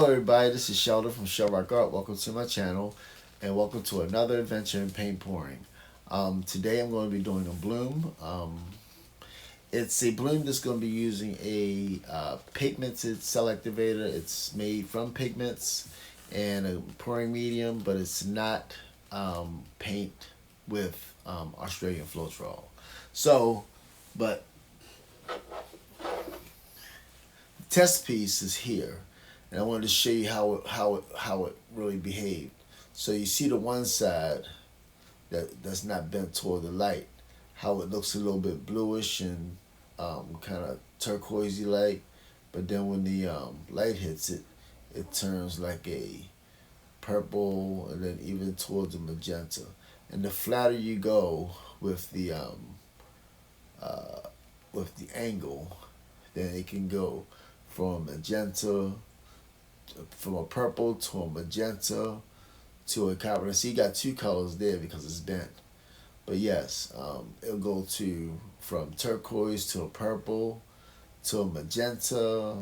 everybody, this is Sheldon from Shell Rock Art. Welcome to my channel and welcome to another adventure in paint pouring. Today I'm going to be doing a bloom. It's a bloom that's going to be using a pigmented cell activator. It's made from pigments and a pouring medium, but it's not paint with Australian Floetrol. So, but the test piece is here, and I wanted to show you how it really behaved. So you see the one side that's not bent toward the light, how it looks a little bit bluish and kind of turquoisey like, but then when the light hits it, it turns like a purple and then even towards the magenta. And the flatter you go with the angle, then it can go from magenta, from a purple to a magenta to a copper. So you got two colors there because it's bent. But yes, it'll go from turquoise to a purple to a magenta,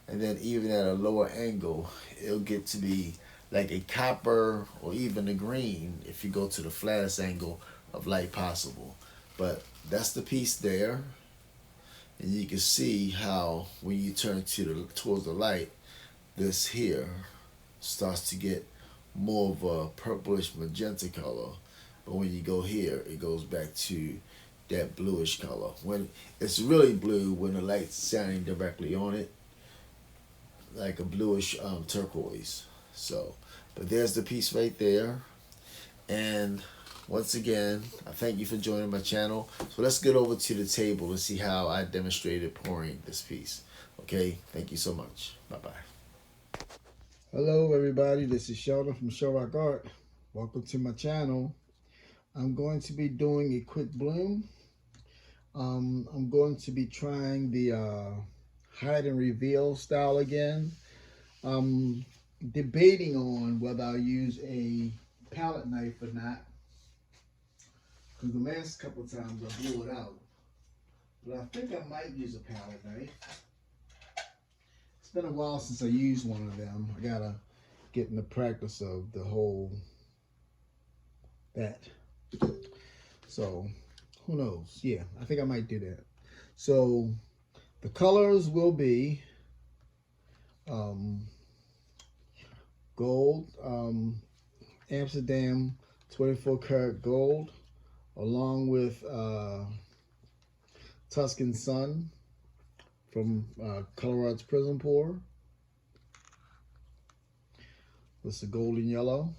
and then even at a lower angle, it'll get to be like a copper or even a green if you go to the flattest angle of light possible. But that's the piece there, and you can see how when you turn towards the light, this here starts to get more of a purplish magenta color. But when you go here, it goes back to that bluish color. When it's really blue when the light's shining directly on it, like a bluish turquoise. So, but there's the piece right there. And once again, I thank you for joining my channel. So let's get over to the table and see how I demonstrated pouring this piece. Okay, thank you so much. Bye-bye. Hello everybody, this is Sheldon from Shell Rock Art. Welcome to my channel. I'm going to be doing a quick bloom. I'm going to be trying the hide and reveal style again. I'm debating on whether I'll use a palette knife or not, because the last couple of times I blew it out. But I think I might use a palette knife. It's been a while since I used one of them. I gotta get in the practice of the whole that. So who knows? Yeah, I think I might do that. So the colors will be gold, Amsterdam 24 karat gold, along with Tuscan Sun from Color Arts Prism Pour. This is a golden yellow.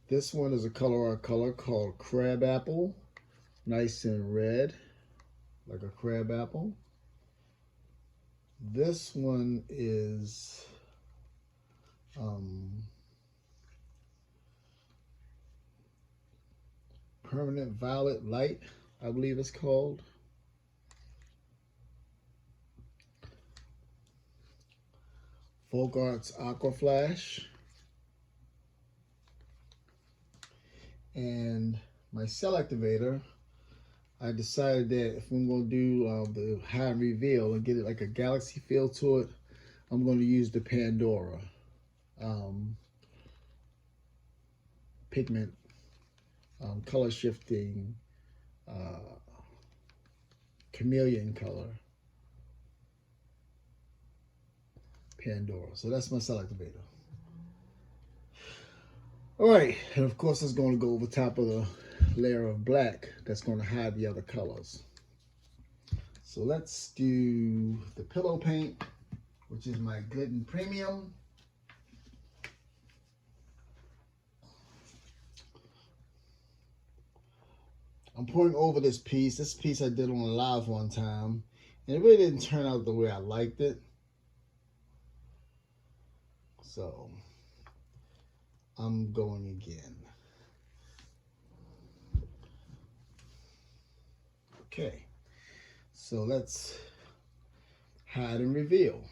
This one is a Color Art color called Crab Apple. Nice and red, like a crab apple. This one is Permanent Violet Light, I believe it's called. Folk Arts Aqua Flash. And my cell activator, I decided that if I'm going to do the hide reveal and get it like a galaxy feel to it, I'm going to use the Pandora pigment color shifting Chameleon color Pandora. So that's my cell activator. All right, and of course it's going to go over top of the layer of black that's going to hide the other colors. So let's do the pillow paint, which is my Glidden Premium. I'm pouring over this piece. This piece I did on a live one time, and it really didn't turn out the way I liked it. So I'm going again. Okay, so let's hide and reveal.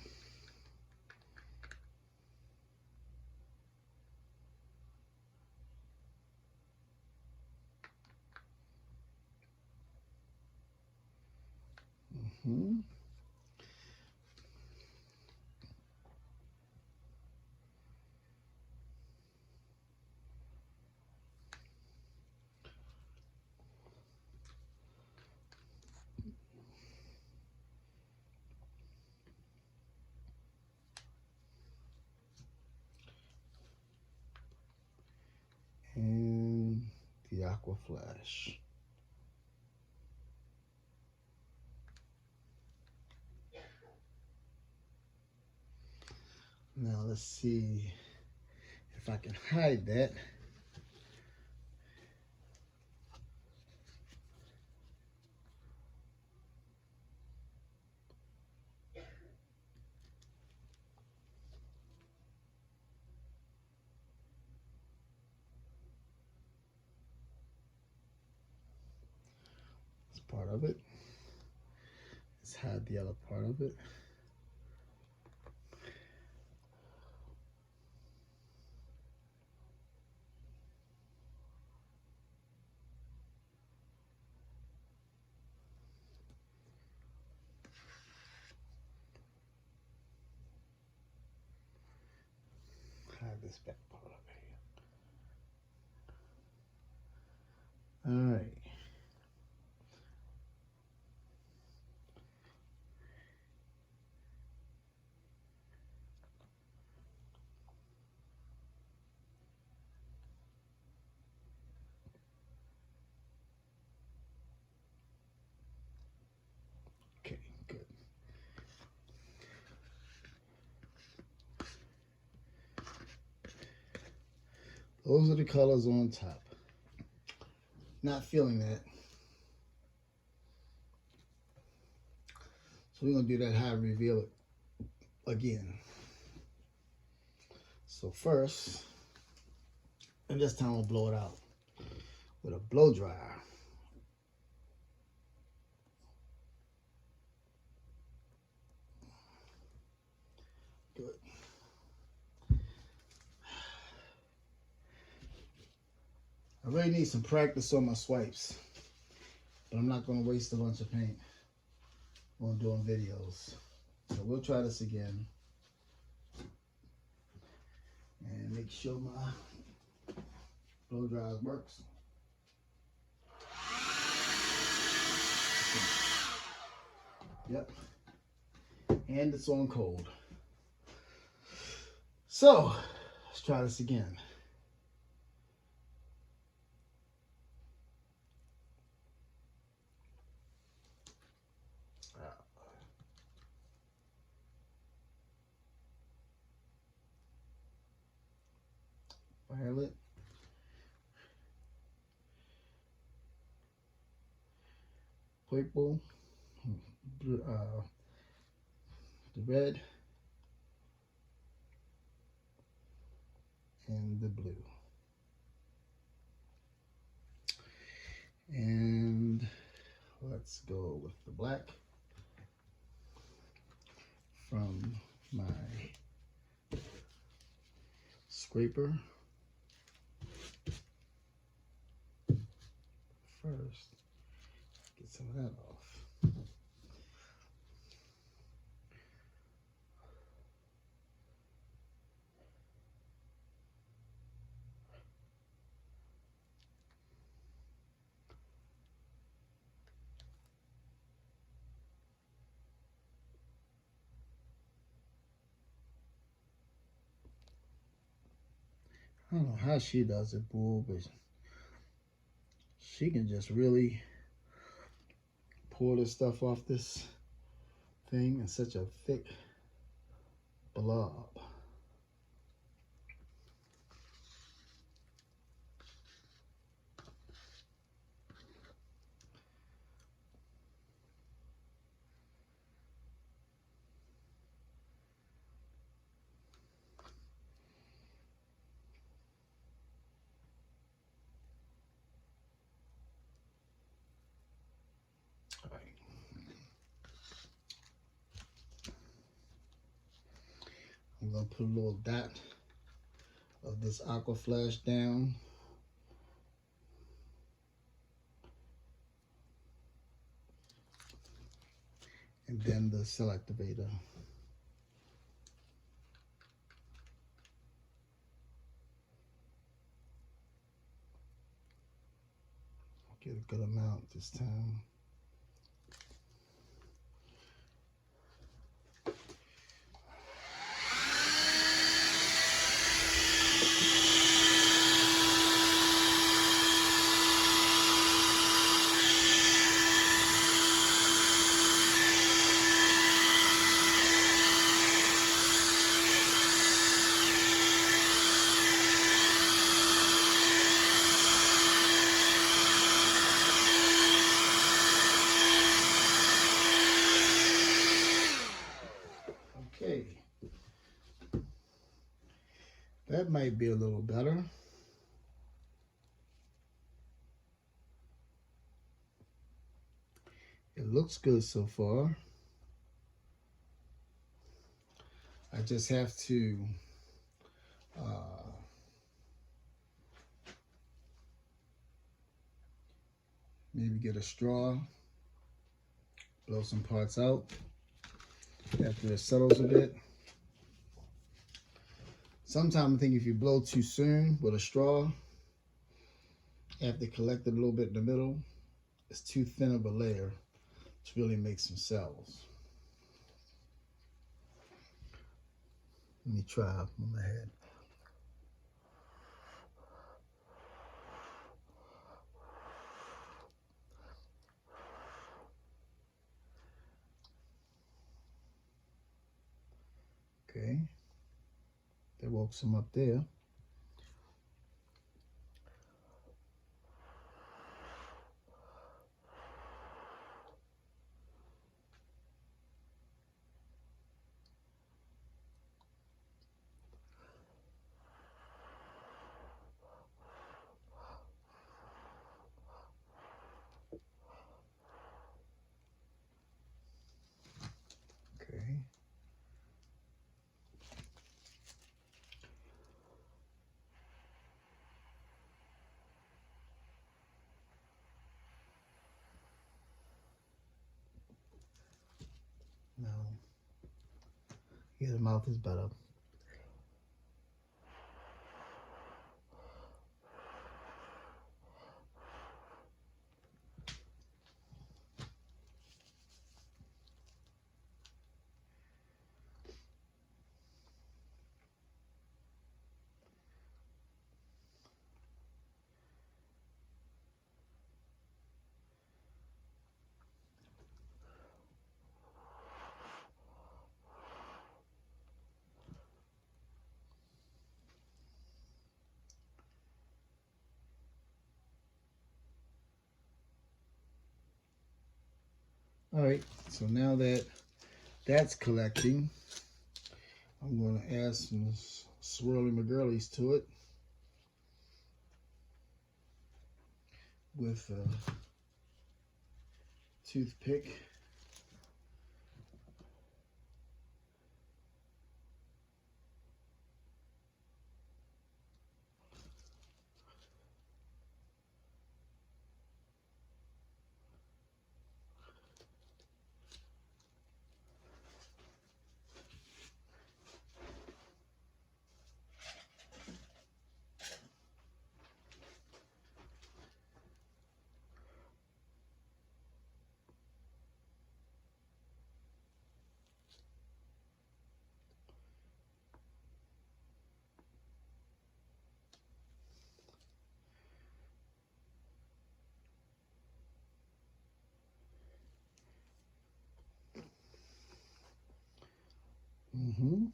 Aqua Flash. Now let's see if I can hide that. It's part of it. Let's hide the other part of it. Hide this back part of it here. All right. Okay, good. Those are the colors on top. Not feeling that. So we're gonna do that high reveal it again. So first, and this time we'll blow it out with a blow dryer. Good. I really need some practice on my swipes, but I'm not going to waste a bunch of paint on doing videos. So we'll try this again and make sure my blow dryer works. Yep. And it's on cold. So let's try this again. Violet. Purple. The red. And the blue. And let's go with the black from my scraper. First, get some of that off. I don't know how she does it, Bull, but she can just really pour this stuff off this thing in such a thick blob. All right. I'm gonna put a little dot of this Aqua Flash down. And then the Cell Activator. Get a good amount this time. That might be a little better. It looks good so far. I just have to maybe get a straw, blow some parts out after it settles a bit. Sometimes I think if you blow too soon with a straw, after it collected a little bit in the middle, it's too thin of a layer to really make some cells. Let me try on my head. Okay, that woke some up there. Okay. Now, yeah, the mouth is better. All right, so now that that's collecting, I'm going to add some swirly McGirlies to it with a toothpick. Mm-hmm.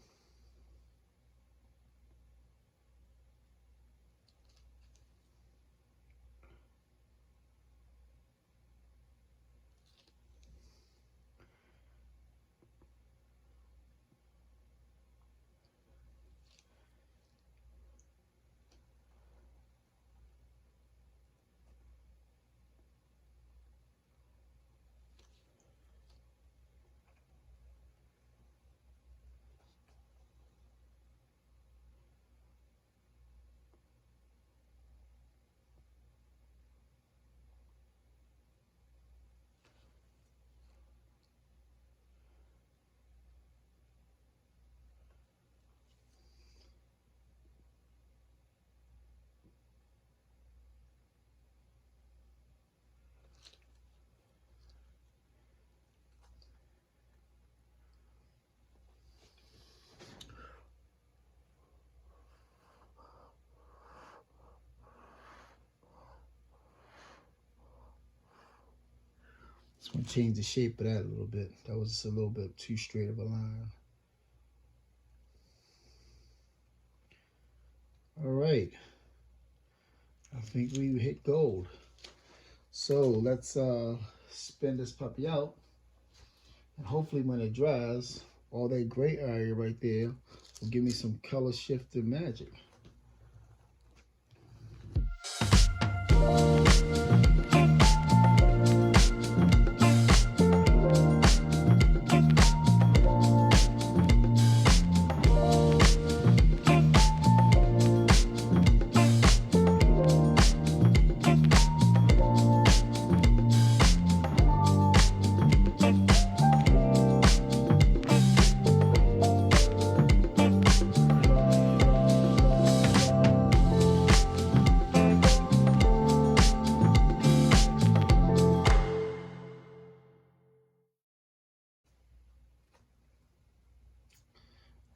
Just want to change the shape of that a little bit. That was just a little bit too straight of a line. All right. I think we hit gold. So let's spin this puppy out. And hopefully when it dries, all that gray area right there will give me some color shifting magic.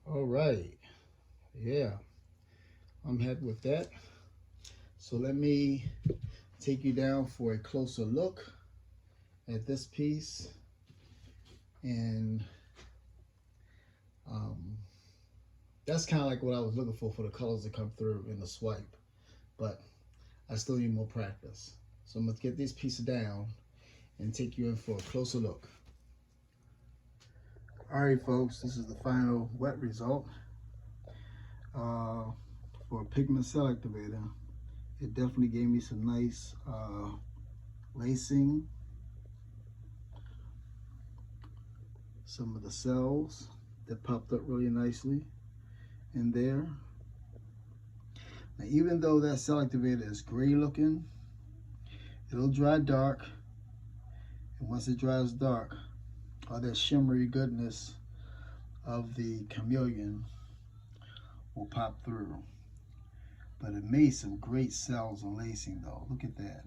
All right. Yeah, I'm happy with that. So let me take you down for a closer look at this piece. And that's kind of like what I was looking for the colors to come through in the swipe. But I still need more practice. So I'm going to get these pieces down and take you in for a closer look. All right, folks, this is the final wet result for pigment cell activator. It definitely gave me some nice lacing. Some of the cells that popped up really nicely in there. Now, even though that cell activator is gray looking, it'll dry dark. And once it dries dark, all that shimmery goodness of the Chameleon will pop through. But it made some great cells and lacing though. Look at that.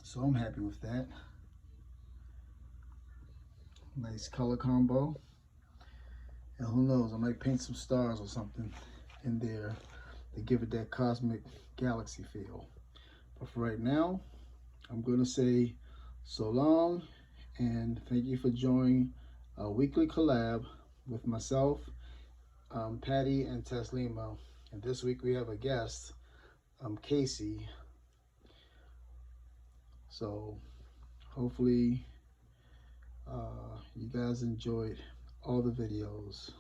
So I'm happy with that. Nice color combo. And who knows, I might paint some stars or something in there to give it that cosmic galaxy feel. But for right now, I'm going to say so long and thank you for joining a weekly collab with myself, Patty, and Teslima. And this week we have a guest, Casey. So hopefully you guys enjoyed all the videos.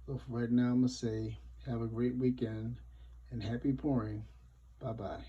So for right now, I'm going to say have a great weekend and happy pouring. Bye-bye.